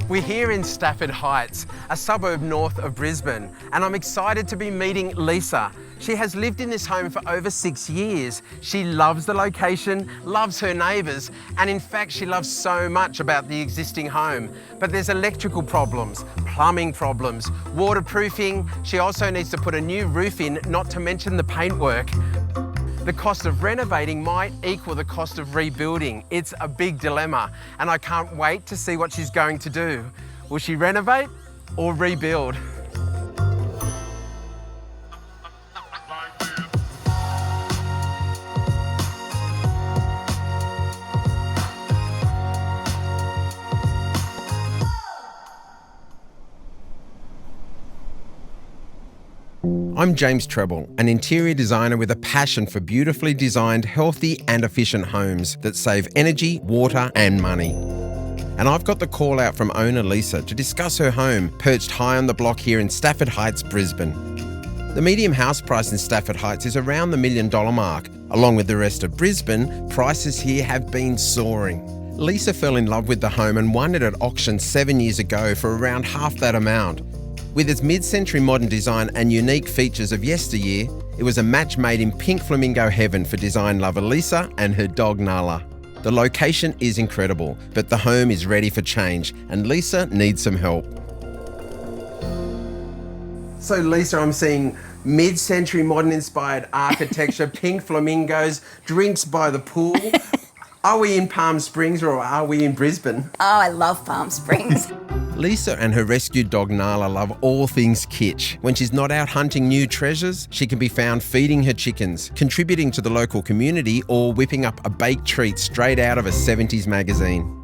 We're here in Stafford Heights, a suburb north of Brisbane, and I'm excited to be meeting Lisa. She has lived in this home for over 6 years. She loves the location, loves her neighbours, and in fact she loves so much about the existing home. But there's electrical problems, plumbing problems, waterproofing. She also needs to put a new roof in, not to mention the paintwork. The cost of renovating might equal the cost of rebuilding. It's a big dilemma, and I can't wait to see what she's going to do. Will she renovate or rebuild? I'm James Treble, an interior designer with a passion for beautifully designed, healthy and efficient homes that save energy, water and money. And I've got the call out from owner Lisa to discuss her home, perched high on the block here in Stafford Heights, Brisbane. The medium house price in Stafford Heights is around the $1 million mark. Along with the rest of Brisbane, prices here have been soaring. Lisa fell in love with the home and won it at auction 7 years ago for around half that amount. With its mid-century modern design and unique features of yesteryear, it was a match made in pink flamingo heaven for design lover Lisa and her dog Nala. The location is incredible, but the home is ready for change and Lisa needs some help. So Lisa, I'm seeing mid-century modern inspired architecture, pink flamingos, drinks by the pool. Are we in Palm Springs or are we in Brisbane? Oh, I love Palm Springs. Lisa and her rescued dog Nala love all things kitsch. When she's not out hunting new treasures, she can be found feeding her chickens, contributing to the local community, or whipping up a baked treat straight out of a 70s magazine.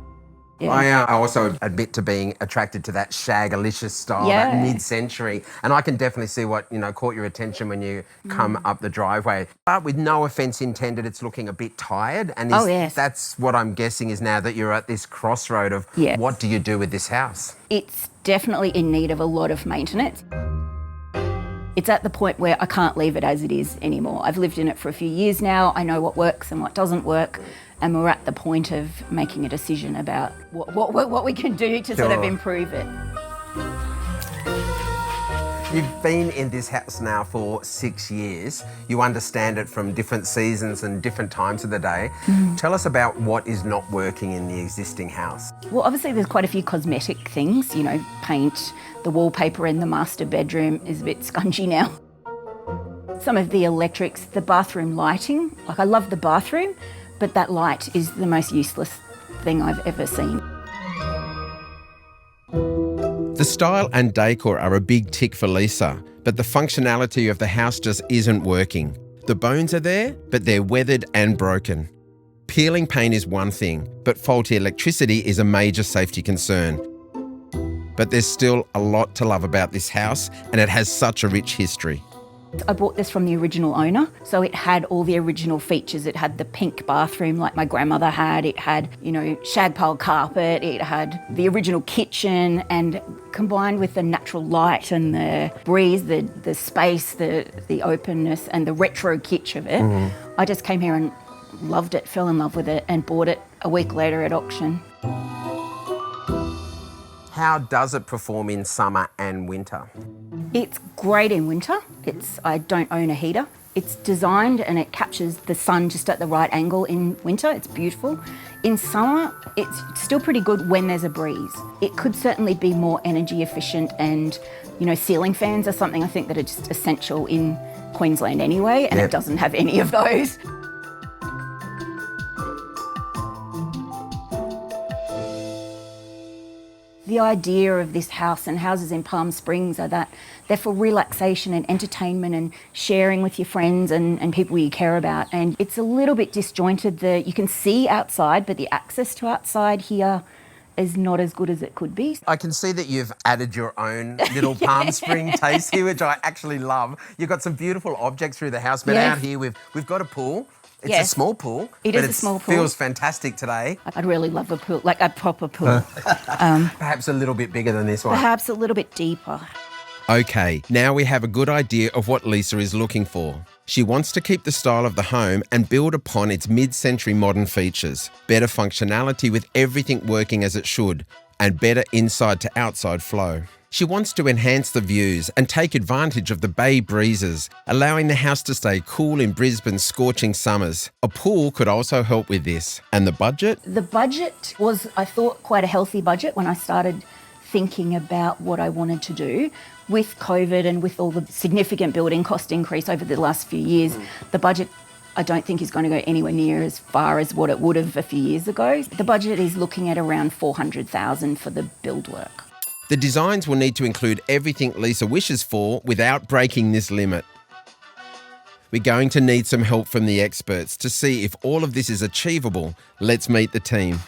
Yeah. I also admit to being attracted to that shagalicious style, that mid-century. And I can definitely see what, caught your attention when you come up the driveway. But with no offence intended, it's looking a bit tired. And that's what I'm guessing is now that you're at this crossroad of what do you do with this house? It's definitely in need of a lot of maintenance. It's at the point where I can't leave it as it is anymore. I've lived in it for a few years now. I know what works and what doesn't work. And we're at the point of making a decision about what we can do to sort of improve it. You've been in this house now for 6 years. You understand it from different seasons and different times of the day. Tell us about what is not working in the existing house. Well, obviously there's quite a few cosmetic things, paint, the wallpaper in the master bedroom is a bit scungy now. Some of the electrics, the bathroom lighting, I love the bathroom, but that light is the most useless thing I've ever seen. The style and decor are a big tick for Lisa, but the functionality of the house just isn't working. The bones are there, but they're weathered and broken. Peeling paint is one thing, but faulty electricity is a major safety concern. But there's still a lot to love about this house, and it has such a rich history. I bought this from the original owner, so it had all the original features. It had the pink bathroom like my grandmother had, it had, shagpile carpet, it had the original kitchen, and combined with the natural light and the breeze, the space, the openness and the retro kitsch of it, I just came here and loved it, fell in love with it and bought it a week later at auction. How does it perform in summer and winter? It's great in winter. I don't own a heater. It's designed and it captures the sun just at the right angle in winter. It's beautiful. In summer, it's still pretty good when there's a breeze. It could certainly be more energy efficient and, ceiling fans are something I think that are just essential in Queensland anyway, and it doesn't have any of those. The idea of this house and houses in Palm Springs are that they're for relaxation and entertainment and sharing with your friends and people you care about. And it's a little bit disjointed. You can see outside, but the access to outside here is not as good as it could be. I can see that you've added your own little Palm Spring taste here, which I actually love. You've got some beautiful objects through the house, but out here we've got a pool. It's a small pool. It is a small pool. It feels fantastic today. I'd really love a pool, like a proper pool. Perhaps a little bit bigger than this one. Perhaps a little bit deeper. Okay, now we have a good idea of what Lisa is looking for. She wants to keep the style of the home and build upon its mid-century modern features. Better functionality with everything working as it should. and better inside to outside flow. She wants to enhance the views and take advantage of the bay breezes, allowing the house to stay cool in Brisbane's scorching summers. A pool could also help with this. And the budget? The budget was, I thought, quite a healthy budget when I started thinking about what I wanted to do. With COVID and with all the significant building cost increase over the last few years, the budget I don't think is going to go anywhere near as far as what it would have a few years ago. The budget is looking at around $400,000 for the build work. The designs will need to include everything Lisa wishes for without breaking this limit. We're going to need some help from the experts to see if all of this is achievable. Let's meet the team.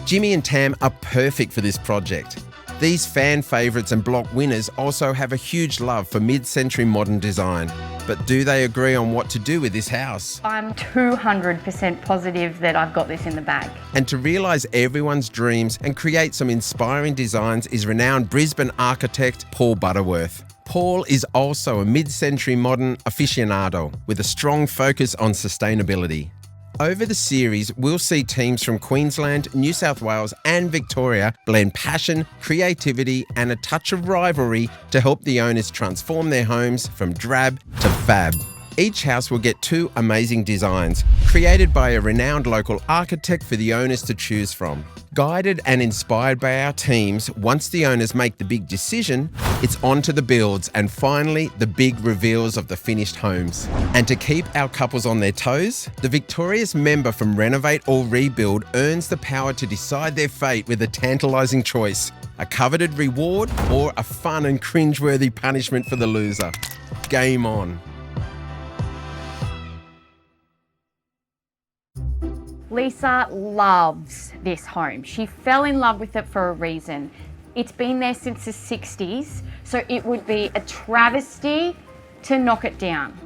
Jimmy and Tam are perfect for this project. These fan favourites and block winners also have a huge love for mid-century modern design. But do they agree on what to do with this house? I'm 200% positive that I've got this in the bag. And to realise everyone's dreams and create some inspiring designs is renowned Brisbane architect Paul Butterworth. Paul is also a mid-century modern aficionado with a strong focus on sustainability. Over the series, we'll see teams from Queensland, New South Wales and Victoria blend passion, creativity and a touch of rivalry to help the owners transform their homes from drab to fab. Each house will get 2 amazing designs, created by a renowned local architect for the owners to choose from. Guided and inspired by our teams, once the owners make the big decision, it's on to the builds and finally the big reveals of the finished homes. And to keep our couples on their toes, the victorious member from Renovate or Rebuild earns the power to decide their fate with a tantalising choice, a coveted reward or a fun and cringeworthy punishment for the loser. Game on. Lisa loves this home. She fell in love with it for a reason. It's been there since the 60s, so it would be a travesty to knock it down.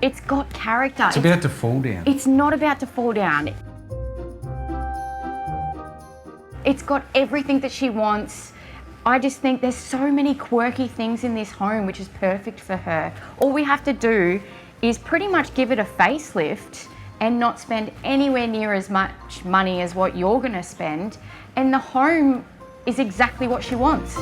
It's got character. It's about to fall down. It's not about to fall down. It's got everything that she wants. I just think there's so many quirky things in this home which is perfect for her. All we have to do is pretty much give it a facelift and not spend anywhere near as much money as what you're going to spend, and the home is exactly what she wants.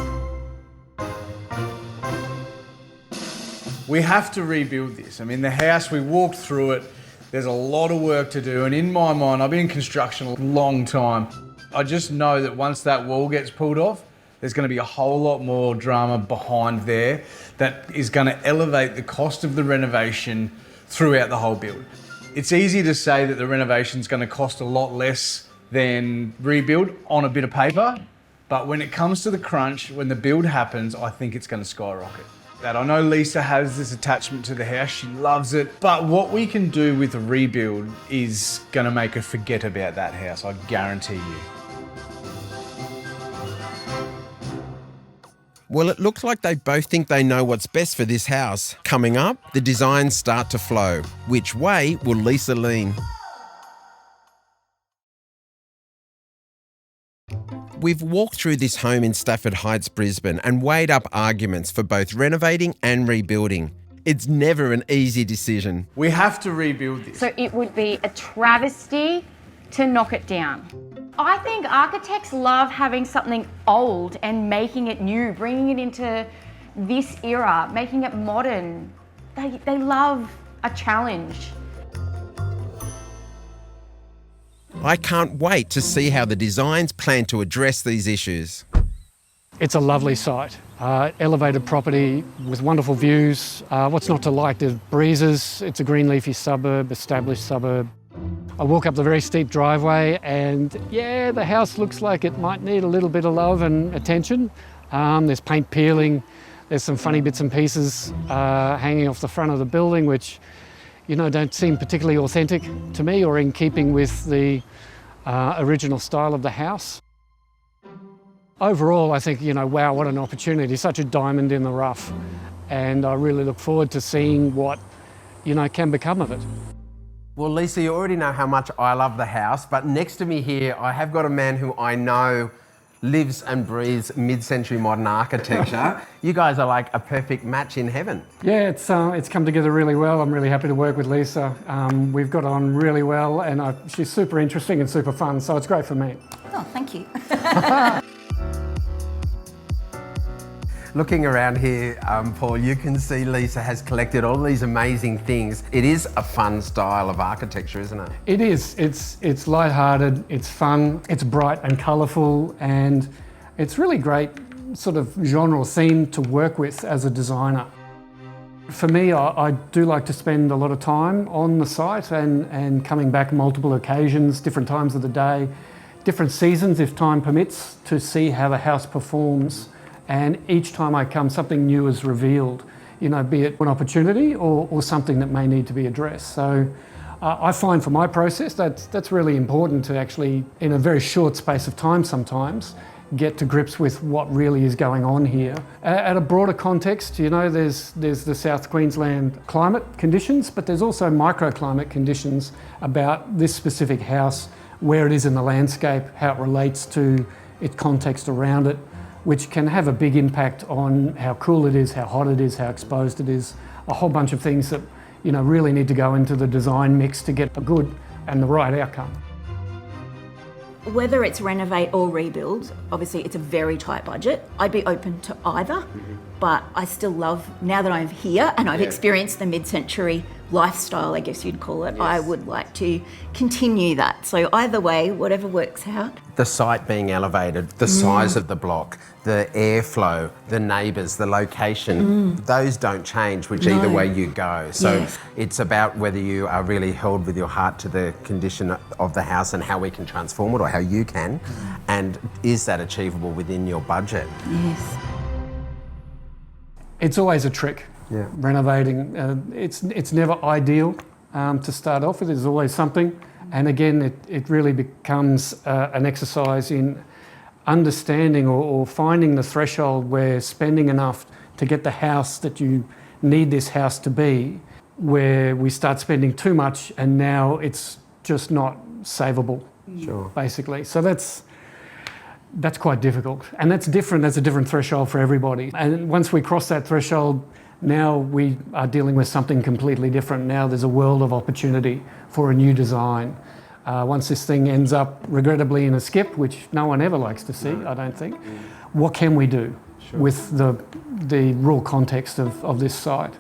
We have to rebuild this. I mean, the house, we walked through it, there's a lot of work to do, and in my mind, I've been in construction a long time. I just know that once that wall gets pulled off, there's going to be a whole lot more drama behind there that is going to elevate the cost of the renovation throughout the whole build. It's easy to say that the renovation's going to cost a lot less than rebuild on a bit of paper, but when it comes to the crunch, when the build happens, I think it's going to skyrocket. That I know Lisa has this attachment to the house, she loves it, but what we can do with a rebuild is going to make her forget about that house, I guarantee you. Well, it looks like they both think they know what's best for this house. Coming up, the designs start to flow. Which way will Lisa lean? We've walked through this home in Stafford Heights, Brisbane, and weighed up arguments for both renovating and rebuilding. It's never an easy decision. We have to rebuild this. So it would be a travesty to knock it down. I think architects love having something old and making it new, bringing it into this era, making it modern. They love a challenge. I can't wait to see how the designs plan to address these issues. It's a lovely site. Elevated property with wonderful views. What's not to like? There's breezes. It's a green leafy suburb, established suburb. I walk up the very steep driveway and yeah, the house looks like it might need a little bit of love and attention. There's paint peeling, there's some funny bits and pieces hanging off the front of the building which, you know, don't seem particularly authentic to me or in keeping with the original style of the house. Overall, I think, you know, wow, what an opportunity, such a diamond in the rough. And I really look forward to seeing what, you know, can become of it. Well, Lisa, you already know how much I love the house, but next to me here, I have got a man who I know lives and breathes mid-century modern architecture. You guys are like a perfect match in heaven. Yeah, it's come together really well. I'm really happy to work with Lisa. We've got on really well, and she's super interesting and super fun, so it's great for me. Oh, thank you. Looking around here, Paul, you can see Lisa has collected all these amazing things. It is a fun style of architecture, isn't it? It is. It's light-hearted, it's fun, it's bright and colourful, and it's really great sort of genre theme to work with as a designer. For me, I do like to spend a lot of time on the site and coming back multiple occasions, different times of the day, different seasons if time permits, to see how the house performs. And each time I come, something new is revealed, be it an opportunity or something that may need to be addressed. So I find for my process that's really important to actually, in a very short space of time sometimes, get to grips with what really is going on here. At a broader context, there's the South Queensland climate conditions, but there's also microclimate conditions about this specific house, where it is in the landscape, how it relates to its context around it, which can have a big impact on how cool it is, how hot it is, how exposed it is, a whole bunch of things that really need to go into the design mix to get a good and the right outcome. Whether it's renovate or rebuild, obviously it's a very tight budget. I'd be open to either, but I still love, now that I'm here and I've experienced the mid-century lifestyle, I guess you'd call it, I would like to continue that. So either way, whatever works out. The site being elevated, the size of the block, the airflow, the neighbours, the location, those don't change either way you go. So it's about whether you are really held with your heart to the condition of the house and how we can transform it, or how you can, and is that achievable within your budget? Yes. It's always a trick. Yeah. Renovating, it's never ideal to start off with. There's always something, and again, it really becomes an exercise in understanding or finding the threshold where spending enough to get the house that you need this house to be, where we start spending too much and now it's just not savable. Sure. Basically. So that's quite difficult, and that's different. That's a different threshold for everybody. And once we cross that threshold, now we are dealing with something completely different. Now there's a world of opportunity for a new design. Once this thing ends up, regrettably, in a skip, which no one ever likes to see, I don't think, what can we do with the raw context of this site?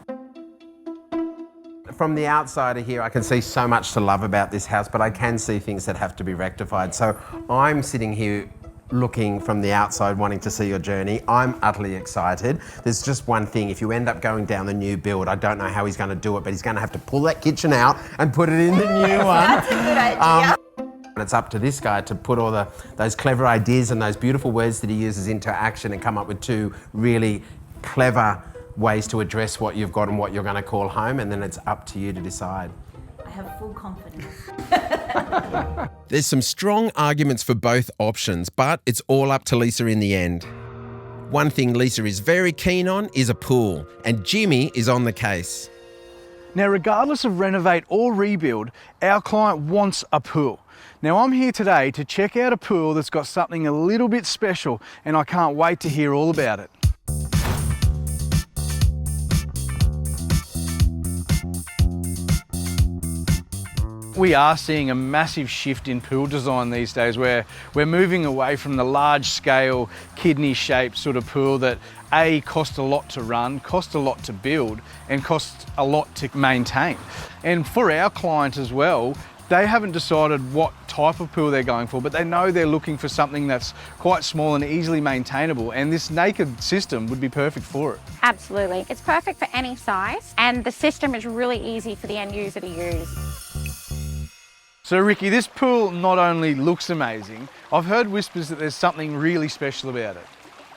From the outsider here, I can see so much to love about this house, but I can see things that have to be rectified. So I'm sitting here looking from the outside, wanting to see your journey. I'm utterly excited. There's just one thing: if you end up going down the new build, I don't know how he's going to do it, but he's going to have to pull that kitchen out and put it in the new one. That's a good idea. And it's up to this guy to put all those clever ideas and those beautiful words that he uses into action and come up with two really clever ways to address what you've got and what you're going to call home, and then it's up to you to decide. I have full confidence. There's some strong arguments for both options, but it's all up to Lisa in the end. One thing Lisa is very keen on is a pool, and Jimmy is on the case. Now, regardless of renovate or rebuild, our client wants a pool. Now, I'm here today to check out a pool that's got something a little bit special, and I can't wait to hear all about it. We are seeing a massive shift in pool design these days, where we're moving away from the large scale kidney shaped sort of pool that cost a lot to run, cost a lot to build, and cost a lot to maintain. And for our client as well, they haven't decided what type of pool they're going for, but they know they're looking for something that's quite small and easily maintainable, and this naked system would be perfect for it. Absolutely. It's perfect for any size, and the system is really easy for the end user to use. So Ricky, this pool not only looks amazing, I've heard whispers that there's something really special about it.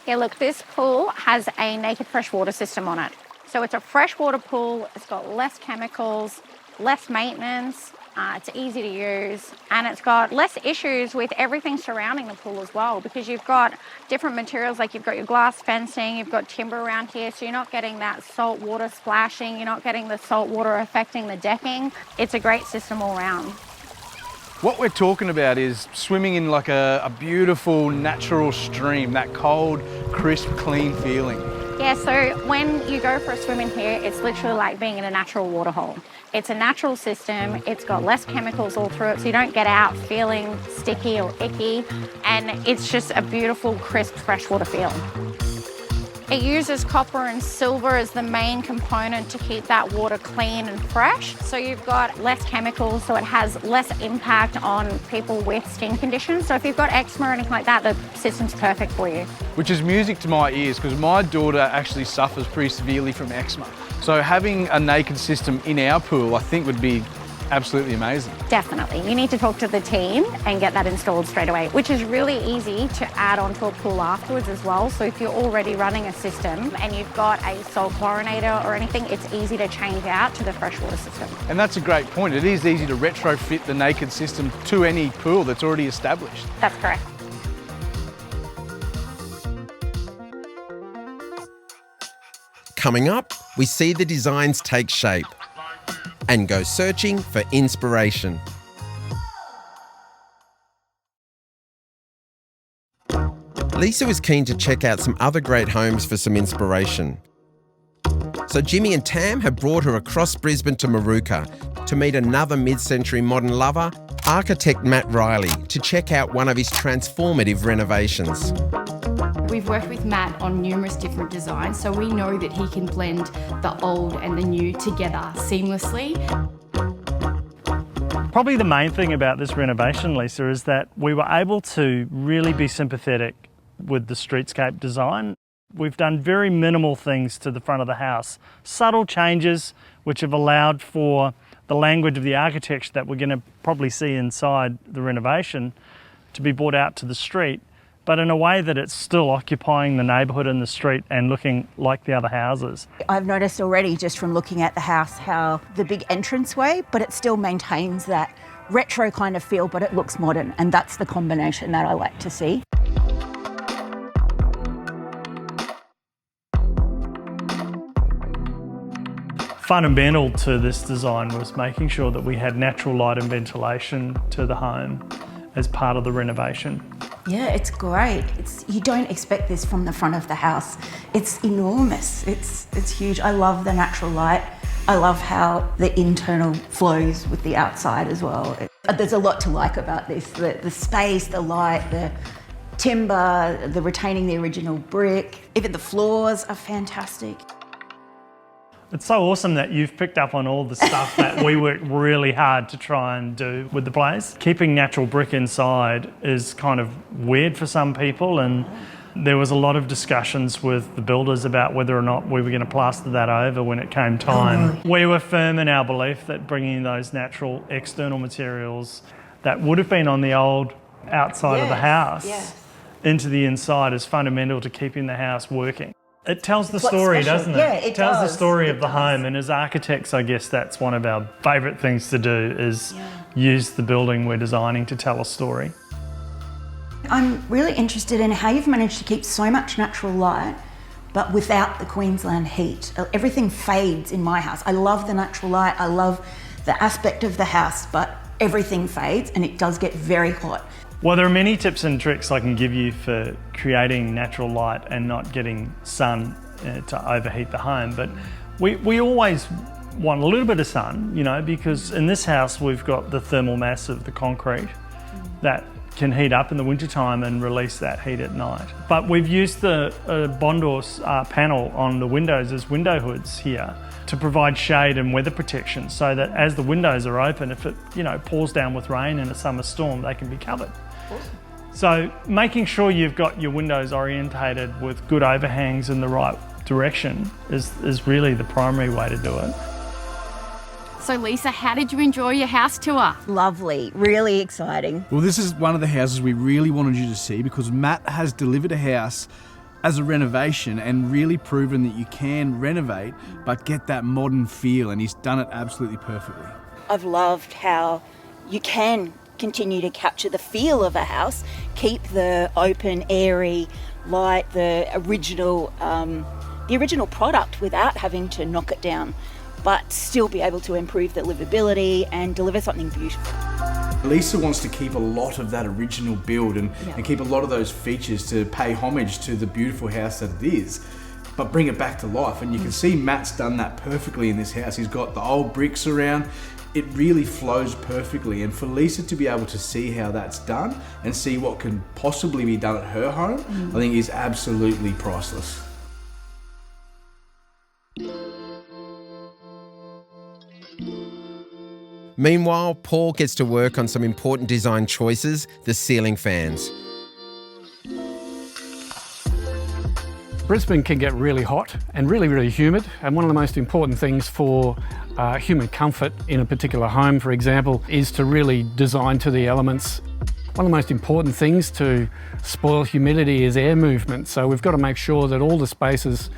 Yeah, look, this pool has a naked freshwater system on it. So it's a freshwater pool, it's got less chemicals, less maintenance, it's easy to use, and it's got less issues with everything surrounding the pool as well, because you've got different materials, like you've got your glass fencing, you've got timber around here, so you're not getting that salt water splashing, you're not getting the salt water affecting the decking. It's a great system all around. What we're talking about is swimming in like a beautiful natural stream, that cold, crisp, clean feeling. Yeah, so when you go for a swim in here, it's literally like being in a natural waterhole. It's a natural system, it's got less chemicals all through it, so you don't get out feeling sticky or icky, and it's just a beautiful, crisp, freshwater feel. It uses copper and silver as the main component to keep that water clean and fresh. So you've got less chemicals, so it has less impact on people with skin conditions. So if you've got eczema or anything like that, the system's perfect for you. Which is music to my ears, because my daughter actually suffers pretty severely from eczema. So having a naked system in our pool, I think would be absolutely amazing. Definitely. You need to talk to the team and get that installed straight away, which is really easy to add onto a pool afterwards as well. So if you're already running a system and you've got a salt chlorinator or anything, it's easy to change out to the freshwater system. And that's a great point. It is easy to retrofit the naked system to any pool that's already established. That's correct. Coming up, we see the designs take shape and go searching for inspiration. Lisa was keen to check out some other great homes for some inspiration. So Jimmy and Tam have brought her across Brisbane to Maruka to meet another mid-century modern lover, architect Matt Riley, to check out one of his transformative renovations. We've worked with Matt on numerous different designs, so we know that he can blend the old and the new together seamlessly. Probably the main thing about this renovation, Lisa, is that we were able to really be sympathetic with the streetscape design. We've done very minimal things to the front of the house, subtle changes which have allowed for the language of the architecture that we're going to probably see inside the renovation to be brought out to the street, but in a way that it's still occupying the neighbourhood and the street and looking like the other houses. I've noticed already just from looking at the house how the big entranceway, but it still maintains that retro kind of feel, but it looks modern, and that's the combination that I like to see. Fundamental to this design was making sure that we had natural light and ventilation to the home as part of the renovation. Yeah, it's great. You don't expect this from the front of the house. It's enormous. It's huge. I love the natural light. I love how the internal flows with the outside as well. There's a lot to like about this. The space, the light, the timber, the retaining the original brick. Even the floors are fantastic. It's so awesome that you've picked up on all the stuff that we worked really hard to try and do with the place. Keeping natural brick inside is kind of weird for some people, and there was a lot of discussions with the builders about whether or not we were going to plaster that over when it came time. We were firm in our belief that bringing those natural external materials that would have been on the old outside of the house into the inside is fundamental to keeping the house working. It tells the story, doesn't it? Yeah, it tells does. the story of the home, and as architects, I guess that's one of our favourite things to do is use the building we're designing to tell a story. I'm really interested in how you've managed to keep so much natural light, but without the Queensland heat. Everything fades in my house. I love the natural light, I love the aspect of the house, but everything fades and it does get very hot. Well, there are many tips and tricks I can give you for creating natural light and not getting sun to overheat the home, but we always want a little bit of sun, you know, because in this house we've got the thermal mass of the concrete that can heat up in the wintertime and release that heat at night. But we've used the Bondos panel on the windows as window hoods here to provide shade and weather protection, so that as the windows are open, if it pours down with rain in a summer storm, they can be covered. Awesome. So making sure you've got your windows orientated with good overhangs in the right direction is really the primary way to do it. So Lisa, how did you enjoy your house tour? Lovely, really exciting. Well, this is one of the houses we really wanted you to see, because Matt has delivered a house as a renovation and really proven that you can renovate but get that modern feel, and he's done it absolutely perfectly. I've loved how you can continue to capture the feel of a house, keep the open, airy light, the original product without having to knock it down, but still be able to improve the livability and deliver something beautiful. Lisa wants to keep a lot of that original build and keep a lot of those features to pay homage to the beautiful house that it is, but bring it back to life. And you can see Matt's done that perfectly in this house. He's got the old bricks around. It really flows perfectly. And for Lisa to be able to see how that's done and see what can possibly be done at her home, I think is absolutely priceless. Meanwhile, Paul gets to work on some important design choices, the ceiling fans. Brisbane can get really hot and really humid, and one of the most important things for human comfort in a particular home, for example, is to really design to the elements. One of the most important things to spoil humidity is air movement, so we've got to make sure that all the spaces,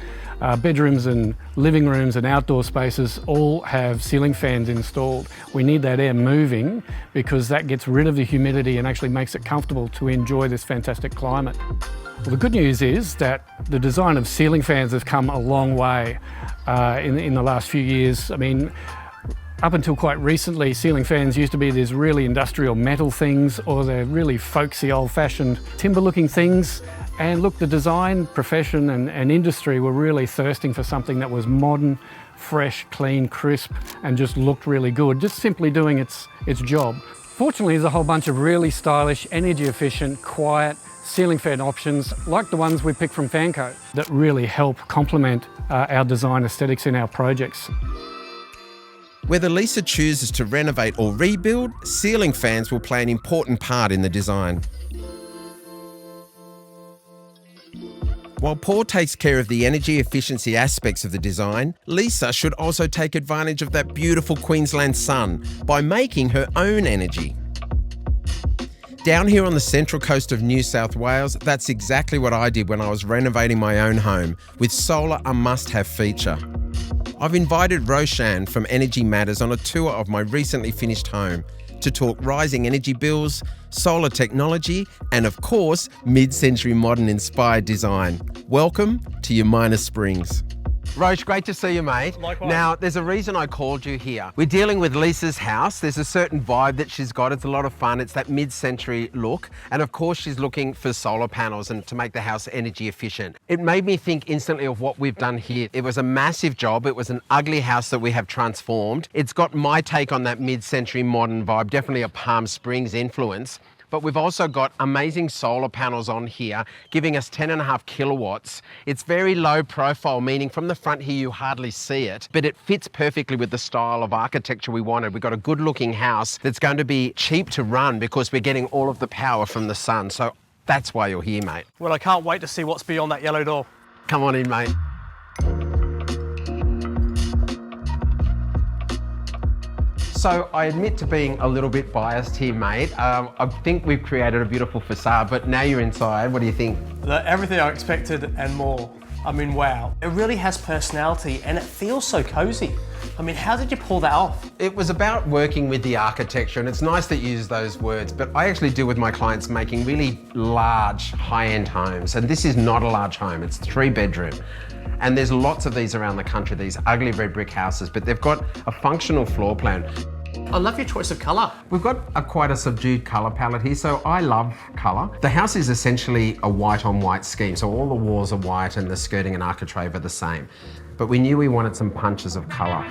bedrooms and living rooms and outdoor spaces, all have ceiling fans installed. We need that air moving because that gets rid of the humidity and actually makes it comfortable to enjoy this fantastic climate. Well, the good news is that the design of ceiling fans has come a long way in the last few years. I mean, up until quite recently, ceiling fans used to be these really industrial metal things, or they're really folksy, old-fashioned timber-looking things. And look, the design profession and industry were really thirsting for something that was modern, fresh, clean, crisp, and just looked really good, just simply doing its job. Fortunately, there's a whole bunch of really stylish, energy-efficient, quiet ceiling fan options, like the ones we picked from Fanco, that really help complement our design aesthetics in our projects. Whether Lisa chooses to renovate or rebuild, ceiling fans will play an important part in the design. While Paul takes care of the energy efficiency aspects of the design, Lisa should also take advantage of that beautiful Queensland sun by making her own energy. Down here on the central coast of New South Wales, that's exactly what I did when I was renovating my own home, with solar a must-have feature. I've invited Roshan from Energy Matters on a tour of my recently finished home to talk rising energy bills, solar technology, and of course, mid-century modern inspired design. Welcome to Umina Springs. Roche, great to see you, mate. Likewise. Now, there's a reason I called you here. We're dealing with Lisa's house. There's a certain vibe that she's got. It's a lot of fun. It's that mid-century look. And of course, she's looking for solar panels and to make the house energy efficient. It made me think instantly of what we've done here. It was a massive job. It was an ugly house that we have transformed. It's got my take on that mid-century modern vibe, definitely a Palm Springs influence. But we've also got amazing solar panels on here, giving us 10.5 kilowatts. It's very low profile, meaning from the front here you hardly see it, but it fits perfectly with the style of architecture we wanted. We've got a good looking house that's going to be cheap to run because we're getting all of the power from the sun. So that's why you're here, mate. Well, I can't wait to see what's beyond that yellow door. Come on in, mate. So I admit to being a little bit biased here, mate. I think we've created a beautiful facade, but now you're inside, what do you think? Everything I expected and more. I mean, wow. It really has personality and it feels so cozy. I mean, how did you pull that off? It was about working with the architecture, and it's nice that you use those words, but I actually deal with my clients making really large, high-end homes, and this is not a large home, it's 3-bedroom. And there's lots of these around the country, these ugly red brick houses, but they've got a functional floor plan. I love your choice of colour. We've got quite a subdued colour palette here, so I love colour. The house is essentially a white on white scheme, so all the walls are white and the skirting and architrave are the same. But we knew we wanted some punches of colour.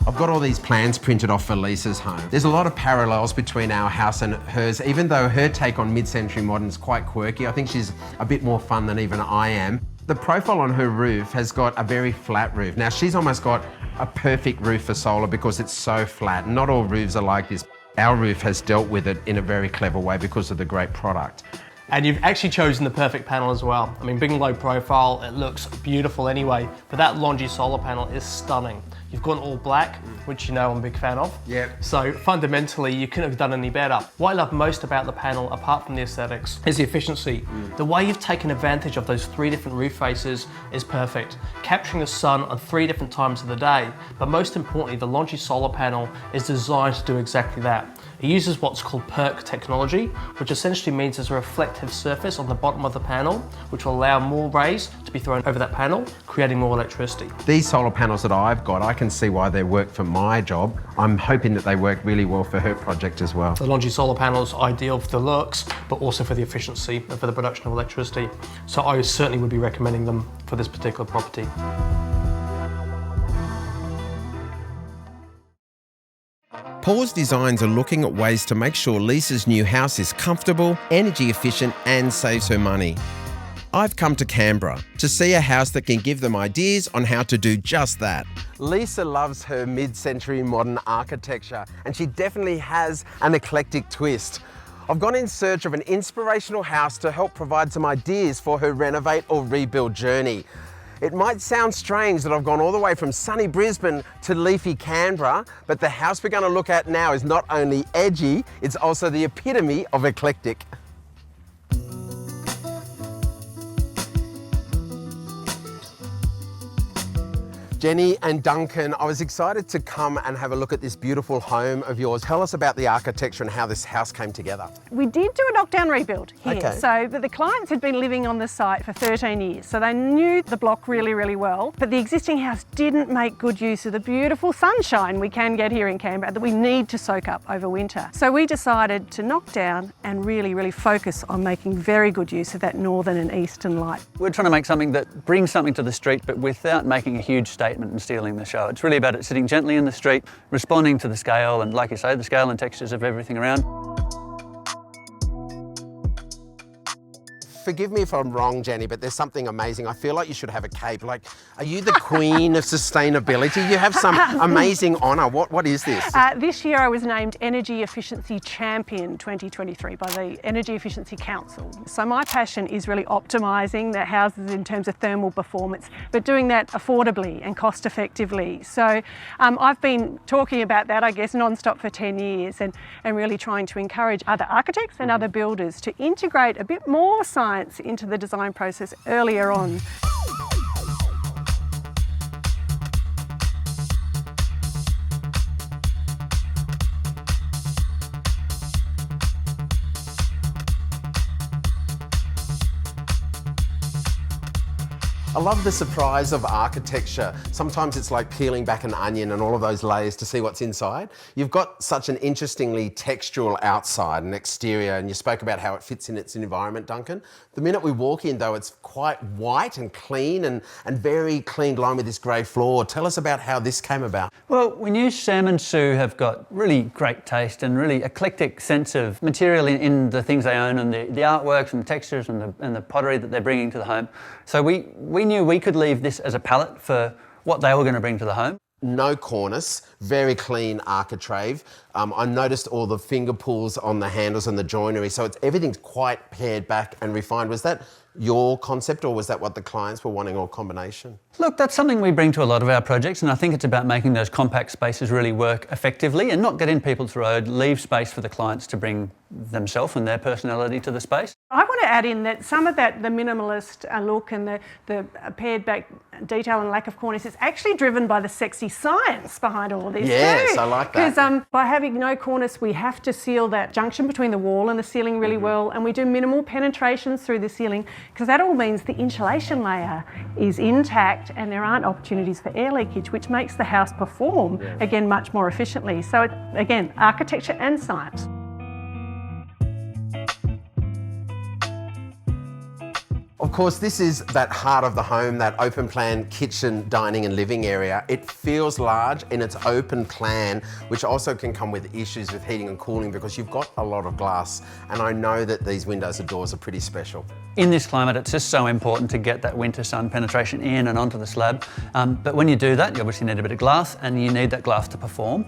I've got all these plans printed off for Lisa's home. There's a lot of parallels between our house and hers, even though her take on mid-century modern is quite quirky. I think she's a bit more fun than even I am. The profile on her roof has got a very flat roof. Now, she's almost got a perfect roof for solar because it's so flat. Not all roofs are like this. Our roof has dealt with it in a very clever way because of the great product. And you've actually chosen the perfect panel as well. I mean, big and low profile, it looks beautiful anyway, but that Longi solar panel is stunning. You've gone all black, which you know I'm a big fan of. Yep. So fundamentally, you couldn't have done any better. What I love most about the panel, apart from the aesthetics, is the efficiency. The way you've taken advantage of those 3 different roof faces is perfect. Capturing the sun on 3 different times of the day, but most importantly, the Longi solar panel is designed to do exactly that. It uses what's called PERC technology, which essentially means there's a reflective surface on the bottom of the panel, which will allow more rays to be thrown over that panel, creating more electricity. These solar panels that I've got, I can see why they work for my job. I'm hoping that they work really well for her project as well. The Longi solar panels are ideal for the looks, but also for the efficiency and for the production of electricity. So I certainly would be recommending them for this particular property. Paul's Designs are looking at ways to make sure Lisa's new house is comfortable, energy efficient and saves her money. I've come to Canberra to see a house that can give them ideas on how to do just that. Lisa loves her mid-century modern architecture and she definitely has an eclectic twist. I've gone in search of an inspirational house to help provide some ideas for her renovate or rebuild journey. It might sound strange that I've gone all the way from sunny Brisbane to leafy Canberra, but the house we're going to look at now is not only edgy, it's also the epitome of eclectic. Jenny and Duncan, I was excited to come and have a look at this beautiful home of yours. Tell us about the architecture and how this house came together. We did do a knockdown rebuild here. Okay. But the clients had been living on the site for 13 years, so they knew the block really, really well. But the existing house didn't make good use of the beautiful sunshine we can get here in Canberra that we need to soak up over winter. So we decided to knock down and really, really focus on making very good use of that northern and eastern light. We're trying to make something that brings something to the street, but without making a huge statement and stealing the show. It's really about it sitting gently in the street, responding to the scale and, like you say, the scale and textures of everything around. Forgive me if I'm wrong, Jenny, but there's something amazing. I feel like you should have a cape. Like, are you the queen of sustainability? You have some amazing honour. What is this? This year I was named Energy Efficiency Champion 2023 by the Energy Efficiency Council. So my passion is really optimising the houses in terms of thermal performance, but doing that affordably and cost effectively. So I've been talking about that, I guess, non-stop for 10 years and really trying to encourage other architects and other builders to integrate a bit more science into the design process earlier on. I love the surprise of architecture. Sometimes it's like peeling back an onion and all of those layers to see what's inside. You've got such an interestingly textural outside and exterior, and you spoke about how it fits in its environment, Duncan. The minute we walk in though, it's quite white and clean and very clean line with this grey floor. Tell us about how this came about. Well, we knew Sam and Sue have got really great taste and really eclectic sense of material in the things they own and the artworks and the textures and the pottery that they're bringing to the home. So we knew we could leave this as a palette for what they were going to bring to the home. No cornice, very clean architrave. I noticed all the finger pulls on the handles and the joinery, so everything's quite pared back and refined. Was that your concept or was that what the clients were wanting, or combination? Look, that's something we bring to a lot of our projects, and I think it's about making those compact spaces really work effectively and not get in people's road, leave space for the clients to bring themselves and their personality to the space. I want to add in that some of that, the minimalist look and the pared back detail and lack of cornice is actually driven by the sexy science behind all this. Yes, too. I like that. Because by having no cornice, we have to seal that junction between the wall and the ceiling really well, and we do minimal penetrations through the ceiling because that all means the insulation layer is intact and there aren't opportunities for air leakage, which makes the house perform, again, much more efficiently. So, again, architecture and science. Of course, this is that heart of the home, that open plan kitchen, dining and living area. It feels large in its open plan, which also can come with issues with heating and cooling because you've got a lot of glass. And I know that these windows and doors are pretty special. In this climate, it's just so important to get that winter sun penetration in and onto the slab. But when you do that, you obviously need a bit of glass and you need that glass to perform.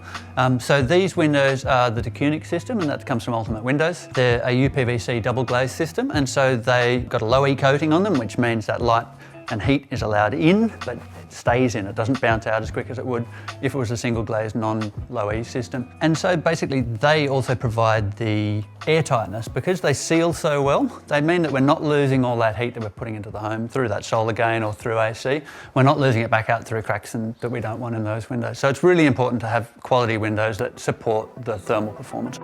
So these windows are the de Kooning system, and that comes from Ultimate Windows. They're a UPVC double glaze system, and so they've got a low E coating on them, which means that light and heat is allowed in, but it stays in. It doesn't bounce out as quick as it would if it was a single glazed non-low E system. And so basically they also provide the air tightness because they seal so well. They mean that we're not losing all that heat that we're putting into the home through that solar gain or through AC. We're not losing it back out through cracks that we don't want in those windows. So it's really important to have quality windows that support the thermal performance.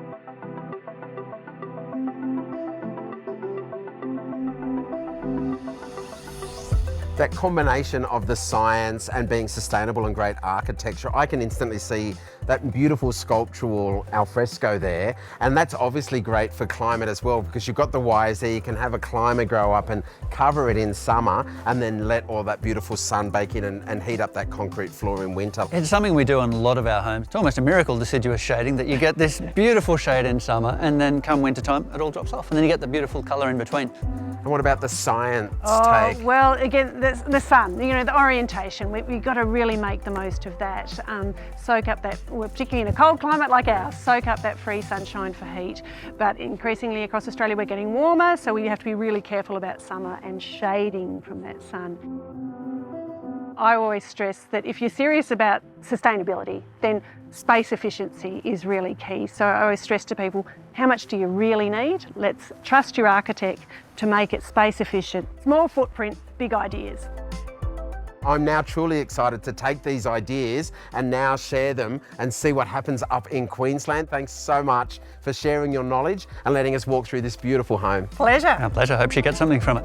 That combination of the science and being sustainable and great architecture, I can instantly see that beautiful sculptural alfresco there. And that's obviously great for climate as well, because you've got the wires there, you can have a climber grow up and cover it in summer and then let all that beautiful sun bake in and heat up that concrete floor in winter. It's something we do on a lot of our homes. It's almost a miracle, deciduous shading, that you get this beautiful shade in summer and then come winter time it all drops off and then you get the beautiful colour in between. And what about the science take? Well, again, the sun, you know, the orientation, we've got to really make the most of that. Soak up that, particularly in a cold climate like ours, soak up that free sunshine for heat. But increasingly across Australia we're getting warmer, so we have to be really careful about summer and shading from that sun. I always stress that if you're serious about sustainability, then space efficiency is really key. So I always stress to people, how much do you really need? Let's trust your architect to make it space efficient. Small footprint, big ideas. I'm now truly excited to take these ideas and now share them and see what happens up in Queensland. Thanks so much for sharing your knowledge and letting us walk through this beautiful home. Pleasure. Our pleasure. Hope she gets something from it.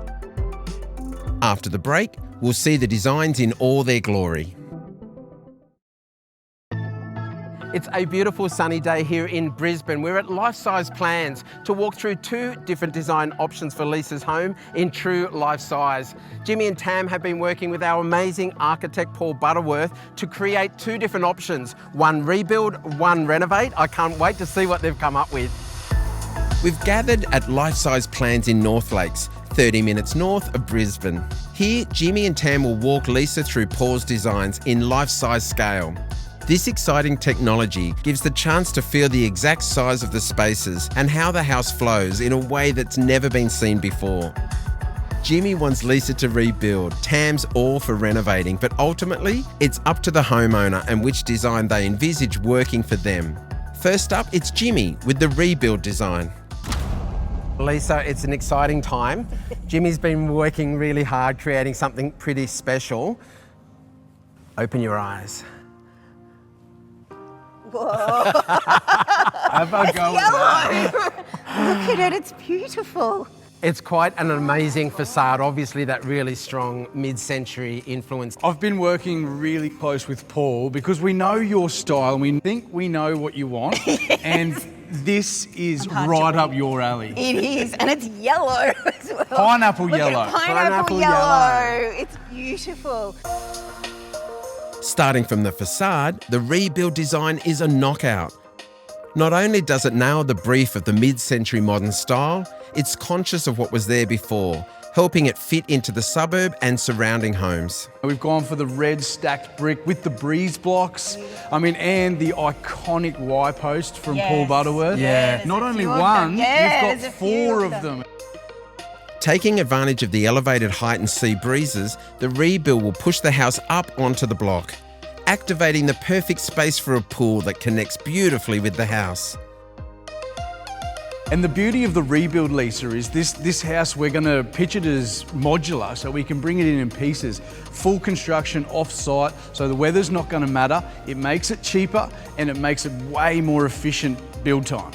After the break, we'll see the designs in all their glory. It's a beautiful sunny day here in Brisbane. We're at Life Size Plans to walk through two different design options for Lisa's home in true life size. Jimmy and Tam have been working with our amazing architect Paul Butterworth to create two different options, one rebuild, one renovate. I can't wait to see what they've come up with. We've gathered at Life Size Plans in North Lakes, 30 minutes north of Brisbane. Here, Jimmy and Tam will walk Lisa through Paul's designs in life-size scale. This exciting technology gives the chance to feel the exact size of the spaces and how the house flows in a way that's never been seen before. Jimmy wants Lisa to rebuild, Tam's all for renovating, but ultimately, it's up to the homeowner and which design they envisage working for them. First up, it's Jimmy with the rebuild design. Lisa, it's an exciting time. Jimmy's been working really hard creating something pretty special. Open your eyes. Whoa. Have a go at that. Look at it, it's beautiful. It's quite an amazing facade, obviously that really strong mid-century influence. I've been working really close with Paul because we know your style and we think we know what you want. Yes. And this is right up your alley. It is, and it's yellow as well. Pineapple Look yellow. At pineapple yellow. It's beautiful. Starting from the facade, the rebuild design is a knockout. Not only does it nail the brief of the mid-century modern style, it's conscious of what was there before, helping it fit into the suburb and surrounding homes. We've gone for the red stacked brick with the breeze blocks. I mean, and the iconic Y post from Paul Butterworth. Yeah. Not only one, you've got four of them. Taking advantage of the elevated height and sea breezes, the rebuild will push the house up onto the block, activating the perfect space for a pool that connects beautifully with the house. And the beauty of the rebuild, Lisa, is this house, we're going to pitch it as modular so we can bring it in pieces. Full construction off-site, so the weather's not going to matter. It makes it cheaper and it makes it way more efficient build time.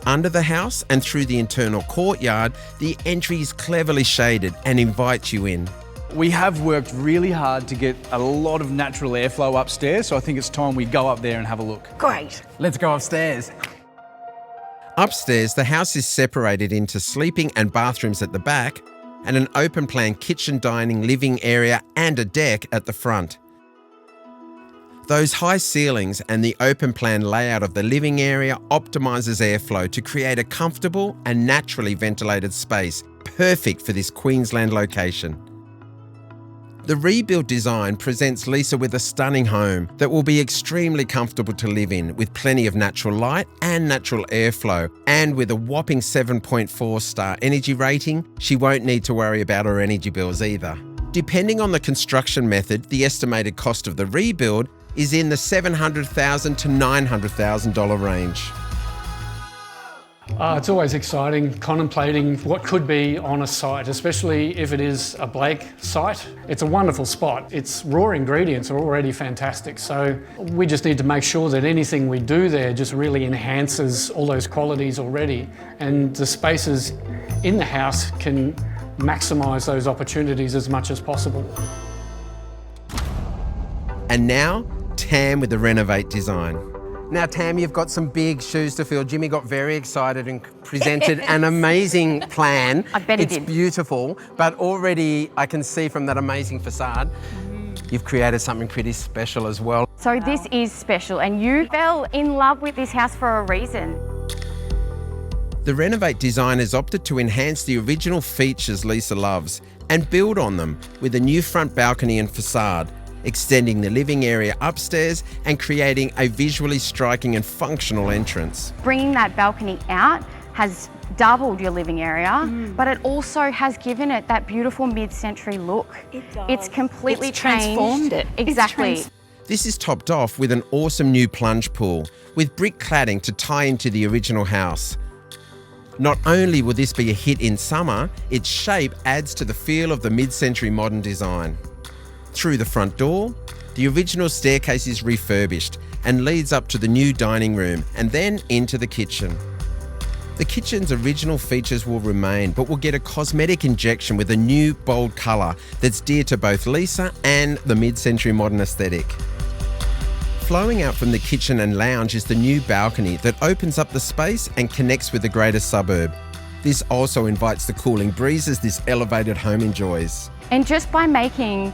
Under the house and through the internal courtyard, the entry is cleverly shaded and invites you in. We have worked really hard to get a lot of natural airflow upstairs, so I think it's time we go up there and have a look. Great. Let's go upstairs. Upstairs, the house is separated into sleeping and bathrooms at the back and an open plan kitchen, dining, living area and a deck at the front. Those high ceilings and the open plan layout of the living area optimises airflow to create a comfortable and naturally ventilated space, perfect for this Queensland location. The rebuild design presents Lisa with a stunning home that will be extremely comfortable to live in, with plenty of natural light and natural airflow, and with a whopping 7.4-star energy rating, she won't need to worry about her energy bills either. Depending on the construction method, the estimated cost of the rebuild is in the $700,000 to $900,000 range. It's always exciting contemplating what could be on a site, especially if it is a blank site. It's a wonderful spot. Its raw ingredients are already fantastic, so we just need to make sure that anything we do there just really enhances all those qualities already, and the spaces in the house can maximise those opportunities as much as possible. And now, Tam with the Renovate design. Now, Tam, you've got some big shoes to fill. Jimmy got very excited and presented an amazing plan. I bet he It's did. beautiful, but already I can see from that amazing facade, you've created something pretty special as well. So this is special, and you fell in love with this house for a reason. The Renovate design has opted to enhance the original features Lisa loves and build on them with a new front balcony and facade, extending the living area upstairs and creating a visually striking and functional entrance. Bringing that balcony out has doubled your living area, but it also has given it that beautiful mid-century look. It does. It's completely It's transformed changed. it. Exactly. This is topped off with an awesome new plunge pool with brick cladding to tie into the original house. Not only will this be a hit in summer, its shape adds to the feel of the mid-century modern design. Through the front door, the original staircase is refurbished and leads up to the new dining room and then into the kitchen. The kitchen's original features will remain, but will get a cosmetic injection with a new bold colour that's dear to both Lisa and the mid-century modern aesthetic. Flowing out from the kitchen and lounge is the new balcony that opens up the space and connects with the greater suburb. This also invites the cooling breezes this elevated home enjoys. And just by making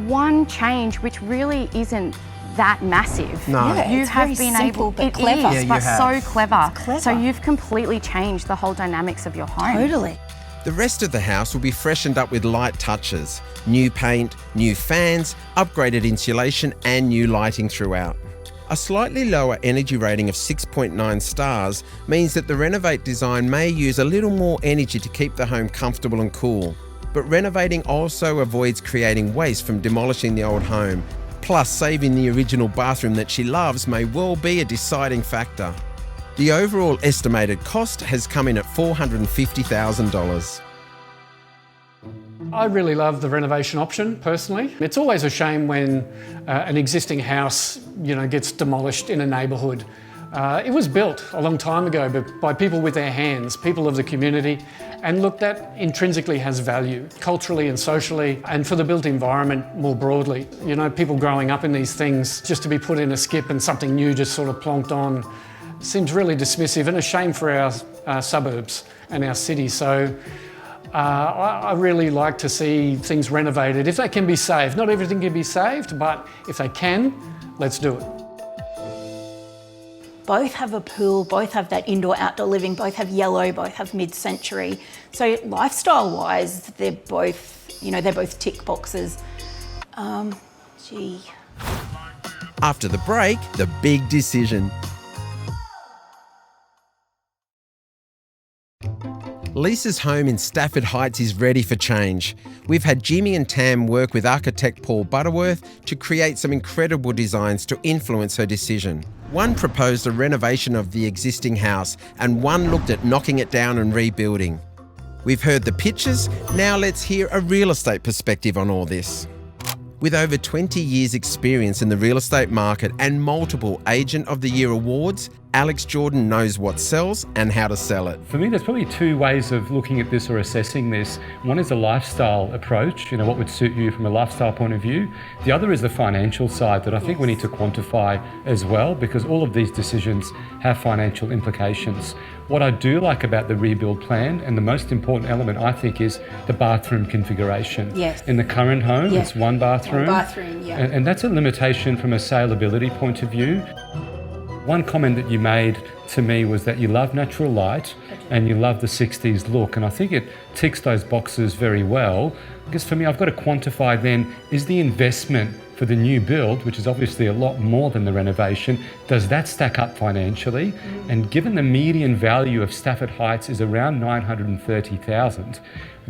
one change, which really isn't that massive, No. Yeah, you it's have very been simple able. but It clever. is, Yeah, you but have. so clever. It's clever. So you've completely changed the whole dynamics of your home. Totally. The rest of the house will be freshened up with light touches, new paint, new fans, upgraded insulation and new lighting throughout. A slightly lower energy rating of 6.9 stars means that the Renovate design may use a little more energy to keep the home comfortable and cool. But renovating also avoids creating waste from demolishing the old home. Plus, saving the original bathroom that she loves may well be a deciding factor. The overall estimated cost has come in at $450,000. I really love the renovation option personally. It's always a shame when an existing house, gets demolished in a neighbourhood. It was built a long time ago, but by people with their hands, people of the community, and look, that intrinsically has value, culturally and socially, and for the built environment more broadly. People growing up in these things, just to be put in a skip and something new just sort of plonked on, seems really dismissive and a shame for our suburbs and our city. So I really like to see things renovated if they can be saved. Not everything can be saved, but if they can, let's do it. Both have a pool, both have that indoor-outdoor living, both have yellow, both have mid-century. So lifestyle-wise, they're both tick boxes. After the break, the big decision. Lisa's home in Stafford Heights is ready for change. We've had Jimmy and Tam work with architect Paul Butterworth to create some incredible designs to influence her decision. One proposed a renovation of the existing house and one looked at knocking it down and rebuilding. We've heard the pictures, now let's hear a real estate perspective on all this. With over 20 years experience in the real estate market and multiple Agent of the Year awards, Alex Jordan knows what sells and how to sell it. For me, there's probably two ways of looking at this or assessing this. One is a lifestyle approach, what would suit you from a lifestyle point of view. The other is the financial side that I think we need to quantify as well, because all of these decisions have financial implications. What I do like about the rebuild plan, and the most important element I think, is the bathroom configuration. Yes. In the current home, Yeah. it's one bathroom. One bathroom, yeah. And that's a limitation from a saleability point of view. One comment that you made to me was that you love natural light and you love the 60s look, and I think it ticks those boxes very well. Because for me, I've got to quantify then, is the investment for the new build, which is obviously a lot more than the renovation, does that stack up financially? And given the median value of Stafford Heights is around $930,000,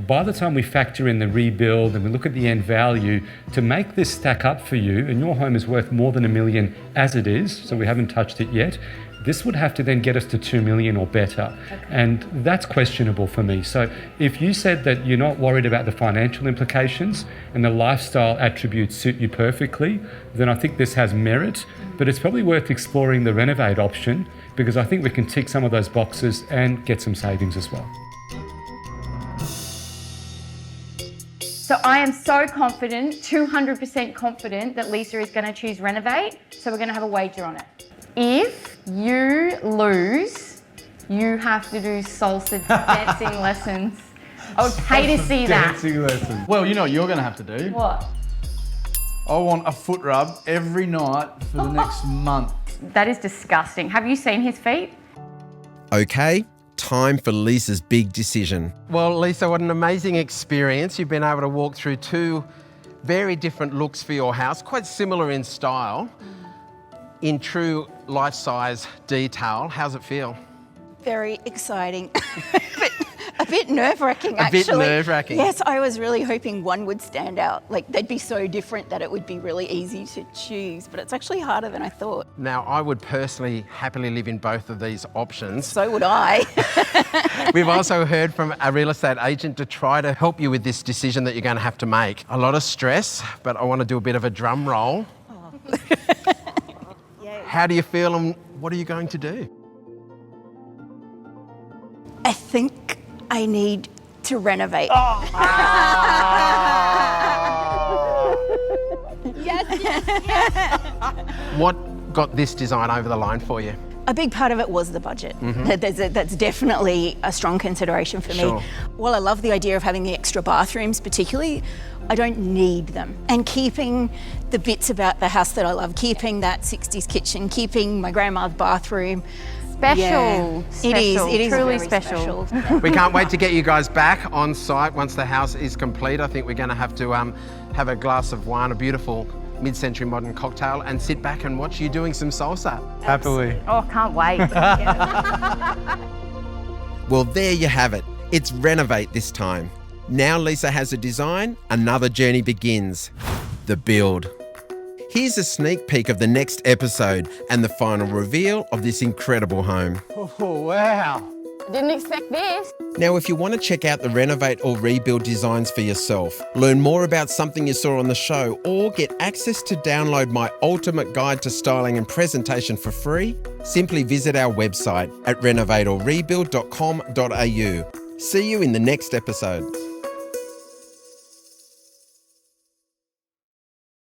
by the time we factor in the rebuild and we look at the end value, to make this stack up for you, and your home is worth more than $1 million as it is, so we haven't touched it yet, this would have to then get us to $2 million or better. Okay. And that's questionable for me. So if you said that you're not worried about the financial implications and the lifestyle attributes suit you perfectly, then I think this has merit, but it's probably worth exploring the Renovate option, because I think we can tick some of those boxes and get some savings as well. So I am so confident, 200% confident that Lisa is going to choose Renovate. So we're going to have a wager on it. If you lose, you have to do salsa dancing lessons. I would pay to see that. Dancing lessons. Well, you know what you're going to have to do? What? I want a foot rub every night for the next month. That is disgusting. Have you seen his feet? Okay, time for Lisa's big decision. Well, Lisa, what an amazing experience. You've been able to walk through two very different looks for your house, quite similar in style, in true life-size detail. How's it feel? Very exciting. A bit nerve-wracking, actually. A bit nerve-wracking. Yes, I was really hoping one would stand out. Like, they'd be so different that it would be really easy to choose, but it's actually harder than I thought. Now, I would personally happily live in both of these options. So would I. We've also heard from a real estate agent to try to help you with this decision that you're going to have to make. A lot of stress, but I want to do a bit of a drum roll. Oh. How do you feel and what are you going to do? I think I need to renovate. Oh. Yes. What got this design over the line for you? A big part of it was the budget. That's definitely a strong consideration for me. While I love the idea of having the extra bathrooms particularly, I don't need them. And keeping the bits about the house that I love, keeping that 60s kitchen, keeping my grandma's bathroom. Special. Yeah, it is truly very special. We can't wait to get you guys back on site once the house is complete. I think we're going to have a glass of wine, a beautiful mid-century modern cocktail, and sit back and watch you doing some salsa. Happily. Oh, can't wait. Well, there you have it. It's Renovate this time. Now Lisa has a design, another journey begins. The build. Here's a sneak peek of the next episode and the final reveal of this incredible home. Oh, wow. Didn't expect this. Now, if you want to check out the Renovate or Rebuild designs for yourself, learn more about something you saw on the show, or get access to download my ultimate guide to styling and presentation for free, simply visit our website at renovateorrebuild.com.au. See you in the next episode.